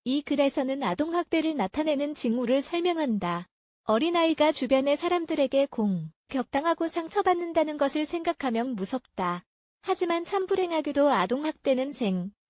이 글에서는 아동학대를 나타내는 징후를 설명한다. 어린아이가 주변의 사람들에게 격당하고 상처받는다는 것을 생각하면 무섭다. 하지만 참 불행하게도 아동학대는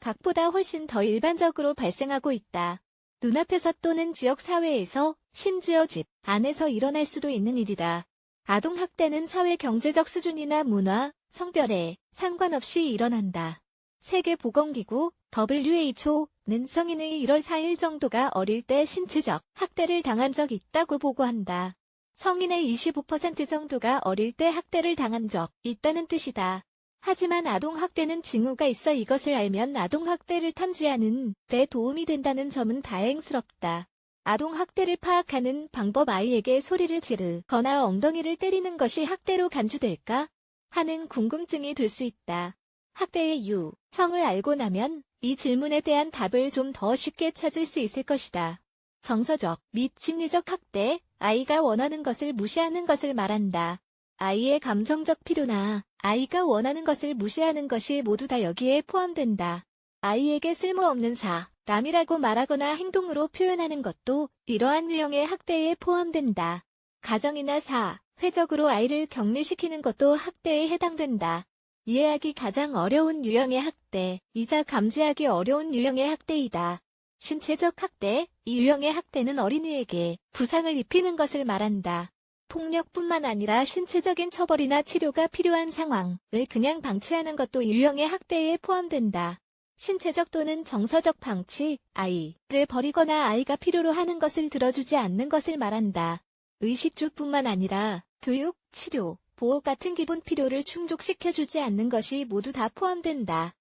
각보다 훨씬 더 일반적으로 발생하고 있다. 눈앞에서 또는 지역사회에서, 심지어 집 안에서 일어날 수도 있는 일이다. 아동학대는 사회 경제적 수준이나 문화, 성별에 상관없이 일어난다. 세계보건기구 WHO는 성인의 1월 4일 정도가 어릴 때 신체적 학대를 당한 적이 있다고 보고한다. 성인의 25% 정도가 어릴 때 학대를 당한 적 있다는 뜻이다. 하지만 아동학대는 징후가 있어 이것을 알면 아동학대를 탐지하는 데 도움이 된다는 점은 다행스럽다. 아동학대를 파악하는 방법 아이에게 소리를 지르거나 엉덩이를 때리는 것이 학대로 간주될까? 하는 궁금증이 들 수 있다. 학대의 유형을 알고 나면 이 질문에 대한 답을 좀 더 쉽게 찾을 수 있을 것이다. 정서적 및 심리적 학대, 아이가 원하는 것을 무시하는 것을 말한다. 아이의 감정적 필요나 아이가 원하는 것을 무시하는 것이 모두 다 여기에 포함된다. 아이에게 쓸모없는 사람이라고 말하거나 행동으로 표현하는 것도 이러한 유형의 학대에 포함된다. 가정이나 사회적으로 아이를 격리시키는 것도 학대에 해당된다. 이해하기 가장 어려운 유형의 학대이자 감지하기 어려운 유형의 학대이다. 신체적 학대, 이 유형의 학대는 어린이에게 부상을 입히는 것을 말한다. 폭력뿐만 아니라 신체적인 처벌이나 치료가 필요한 상황을 그냥 방치하는 것도 유형의 학대에 포함된다. 신체적 또는 정서적 방치, 아이를 버리거나 아이가 필요로 하는 것을 들어주지 않는 것을 말한다. 의식주뿐만 아니라 교육, 치료, 보호 같은 기본 필요를 충족시켜주지 않는 것이 모두 다 포함된다.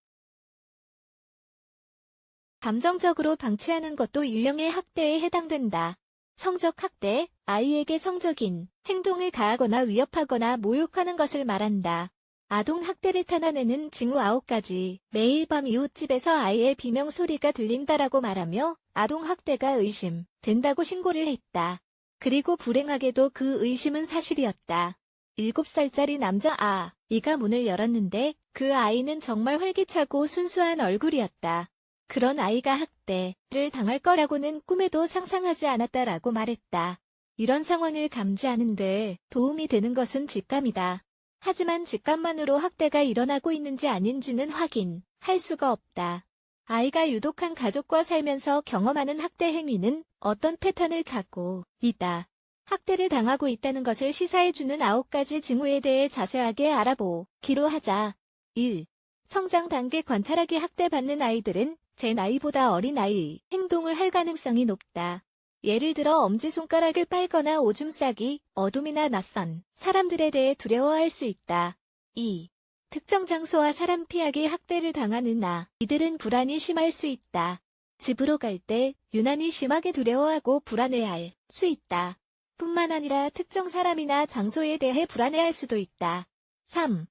감정적으로 방치하는 것도 유형의 학대에 해당된다. 성적 학대, 아이에게 성적인 행동을 가하거나 위협하거나 모욕하는 것을 말한다. 아동학대를 탄환하는 징후 9가지. 매일 밤 이웃집에서 아이의 비명소리가 들린다라고 말하며 아동학대가 의심된다고 신고를 했다. 그리고 불행하게도 그 의심은 사실이었다. 7살짜리 남자 아이가 문을 열었는데 그 아이는 정말 활기차고 순수한 얼굴이었다. 그런 아이가 학대를 당할 거라고는 꿈에도 상상하지 않았다라고 말했다. 이런 상황을 감지하는데 도움이 되는 것은 직감이다. 하지만 직감만으로 학대가 일어나고 있는지 아닌지는 확인할 수가 없다. 아이가 유독한 가족과 살면서 경험하는 학대 행위는 어떤 패턴을 갖고 있다. 학대를 당하고 있다는 것을 시사해주는 9가지 징후에 대해 자세하게 알아보기로 하자. 1. 성장 단계 관찰하기 학대받는 아이들은 제 나이보다 어린 아이의 행동을 할 가능성이 높다. 예를 들어 엄지손가락을 빨거나 오줌 싸기, 어둠이나 낯선 사람들에 대해 두려워할 수 있다. 2. 특정 장소와 사람 피하기 학대를 당하는 아이들은 불안이 심할 수 있다. 집으로 갈 때 유난히 심하게 두려워하고 불안해할 수 있다. 뿐만 아니라 특정 사람이나 장소에 대해 불안해할 수도 있다. 3.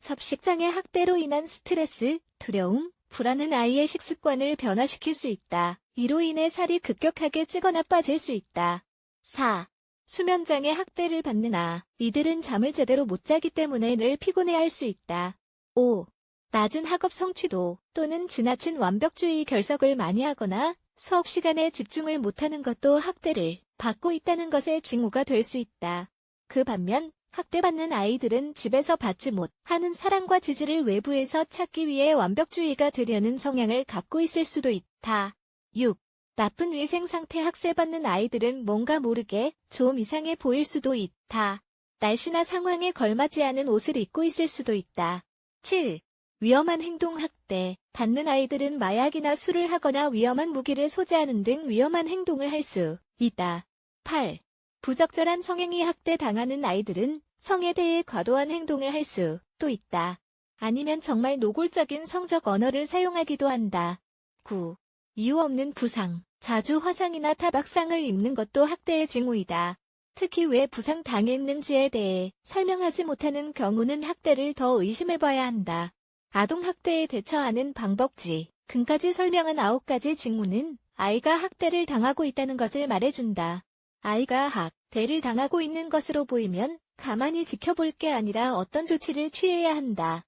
섭식장애 학대로 인한 스트레스, 두려움, 불안은 아이의 식습관을 변화시킬 수 있다. 이로 인해 살이 급격하게 찌거나 빠질 수 있다. 4. 수면장애 학대를 받는 아이들은 잠을 제대로 못 자기 때문에 늘 피곤해할 수 있다. 5. 낮은 학업 성취도 또는 지나친 완벽주의 결석을 많이 하거나 수업 시간에 집중을 못하는 것도 학대를 받고 있다는 것의 징후가 될 수 있다. 그 반면 학대받는 아이들은 집에서 받지 못하는 사랑과 지지를 외부에서 찾기 위해 완벽주의가 되려는 성향을 갖고 있을 수도 있다. 6. 나쁜 위생 상태 학대받는 아이들은 뭔가 모르게 좀 이상해 보일 수도 있다. 날씨나 상황에 걸맞지 않은 옷을 입고 있을 수도 있다. 7. 위험한 행동 학대 받는 아이들은 마약이나 술을 하거나 위험한 무기를 소지하는 등 위험한 행동을 할 수 있다. 8. 부적절한 성행위 학대 당하는 아이들은 성에 대해 과도한 행동을 할 수도 있다. 아니면 정말 노골적인 성적 언어를 사용하기도 한다. 9. 이유 없는 부상, 자주 화상이나 타박상을 입는 것도 학대의 징후이다. 특히 왜 부상 당했는지에 대해 설명하지 못하는 경우는 학대를 더 의심해봐야 한다. 아동학대에 대처하는 방법지, 금까지 설명한 9가지 징후는 아이가 학대를 당하고 있다는 것을 말해준다. 아이가 학대를 당하고 있는 것으로 보이면 가만히 지켜볼 게 아니라 어떤 조치를 취해야 한다.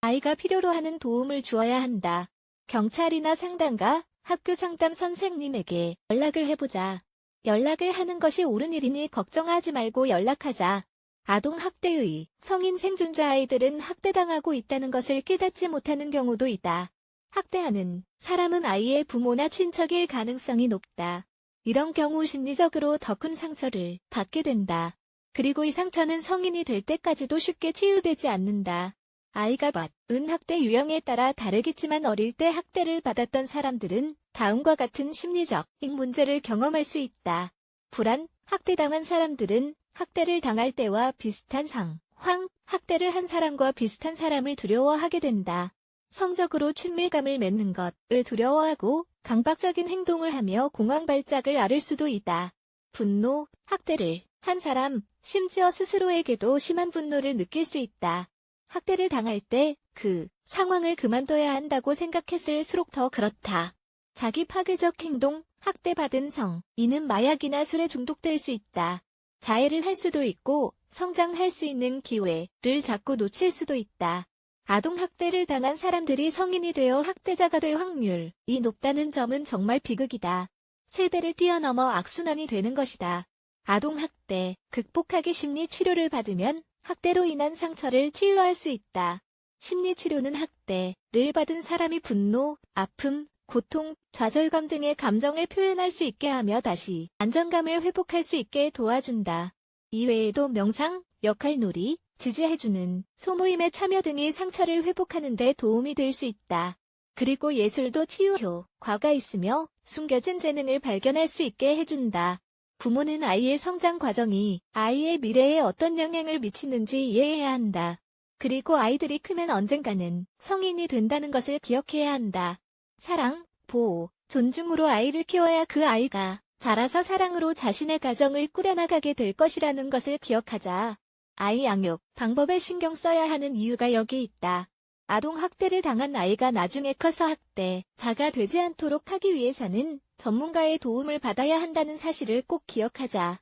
아이가 필요로 하는 도움을 주어야 한다. 경찰이나 상담가, 학교 상담 선생님에게 연락을 해보자. 연락을 하는 것이 옳은 일이니 걱정하지 말고 연락하자. 아동학대의 성인 생존자 아이들은 학대당하고 있다는 것을 깨닫지 못하는 경우도 있다. 학대하는 사람은 아이의 부모나 친척일 가능성이 높다. 이런 경우 심리적으로 더 큰 상처를 받게 된다. 그리고 이 상처는 성인이 될 때까지도 쉽게 치유되지 않는다. 아이가 받은 학대 유형에 따라 다르겠지만 어릴 때 학대를 받았던 사람들은 다음과 같은 심리적인 문제를 경험할 수 있다. 불안, 학대당한 사람들은 학대를 당할 때와 비슷한 상황, 학대를 한 사람과 비슷한 사람을 두려워하게 된다. 성적으로 친밀감을 맺는 것을 두려워하고 강박적인 행동을 하며 공황 발작을 앓을 수도 있다. 분노, 학대를 한 사람, 심지어 스스로에게도 심한 분노를 느낄 수 있다. 학대를 당할 때 그 상황을 그만둬야 한다고 생각했을수록 더 그렇다. 자기 파괴적 행동, 학대받은 성인은 마약이나 술에 중독될 수 있다. 자해를 할 수도 있고 성장할 수 있는 기회를 자꾸 놓칠 수도 있다. 아동학대를 당한 사람들이 성인이 되어 학대자가 될 확률이 높다는 점은 정말 비극이다. 세대를 뛰어넘어 악순환이 되는 것이다. 아동학대, 극복하기 심리치료를 받으면 학대로 인한 상처를 치유할 수 있다. 심리치료는 학대를 받은 사람이 분노, 아픔, 고통, 좌절감 등의 감정을 표현할 수 있게 하며 다시 안정감을 회복할 수 있게 도와준다. 이외에도 명상, 역할놀이, 지지해주는 소모임에 참여 등이 상처를 회복하는 데 도움이 될 수 있다. 그리고 예술도 치유 효과가 있으며 숨겨진 재능을 발견할 수 있게 해준다. 부모는 아이의 성장 과정이 아이의 미래에 어떤 영향을 미치는지 이해해야 한다. 그리고 아이들이 크면 언젠가는 성인이 된다는 것을 기억해야 한다. 사랑, 보호, 존중으로 아이를 키워야 그 아이가 자라서 사랑으로 자신의 가정을 꾸려나가게 될 것이라는 것을 기억하자. 아이 양육 방법에 신경 써야 하는 이유가 여기 있다. 아동학대를 당한 아이가 나중에 커서 학대자가 되지 않도록 하기 위해서는 전문가의 도움을 받아야 한다는 사실을 꼭 기억하자.